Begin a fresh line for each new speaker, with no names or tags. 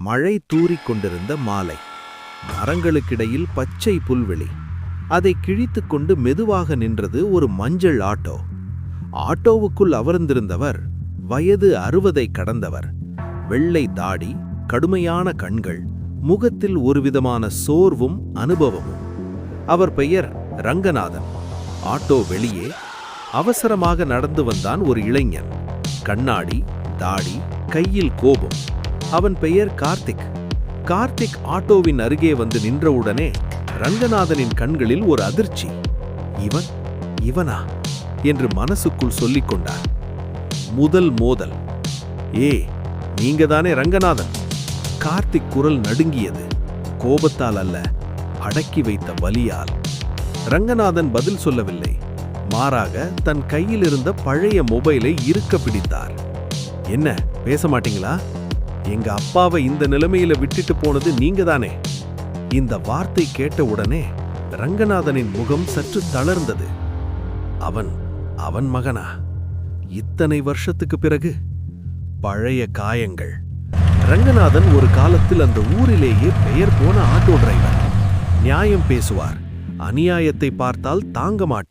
மழை தூறிக் கொண்டிருந்த மாலை. மரங்களுக்கிடையில் பச்சை புல்வெளி. அதை கிழித்துக் கொண்டு மெதுவாக நின்றது ஒரு மஞ்சள் ஆட்டோ. ஆட்டோவுக்குள் அமர்ந்திருந்தவர் வயது 60ஐ கடந்தவர். வெள்ளை தாடி, கடுமையான கண்கள், முகத்தில் ஒருவிதமான சோர்வும் அனுபவமும். அவர் பெயர் ரங்கநாதன். ஆட்டோ வெளியே அவசரமாக நடந்து வந்தான் ஒரு இளைஞன். கண்ணாடி, தாடி, கையில் கோபம். அவன் பெயர் கார்த்திக். கார்த்திக் ஆட்டோவின் அருகே வந்து நின்றவுடனே ரங்கநாதனின் கண்களில் ஒரு அதிர்ச்சி. இவனா என்று மனசுக்குள் சொல்லிக் கொண்டார். முதல் மோதல். நீங்க தானே ரங்கநாதன்? கார்த்திக் குரல் நடுங்கியது. கோபத்தால் அல்ல, அடக்கி வைத்த வலியால். ரங்கநாதன் பதில் சொல்லவில்லை. மாறாக தன் கையில் இருந்த பழைய மொபைலை இறுக்க பிடித்தார். என்ன, பேச மாட்டீங்களா? எங்க அப்பாவை இந்த நிலைமையில விட்டுட்டு போனது நீங்க தானே? இந்த வார்த்தை கேட்ட உடனே ரங்கநாதனின் முகம் சற்று தளர்ந்தது. அவன் மகனா? இத்தனை வருஷத்துக்கு பிறகு? பழைய காயங்கள். ரங்கநாதன் ஒரு காலத்தில் அந்த ஊரிலேயே பெயர் போன ஆட்டோ டிரைவர். நியாயம் பேசுவார், அநியாயத்தை பார்த்தால் தாங்க மாட்டார்.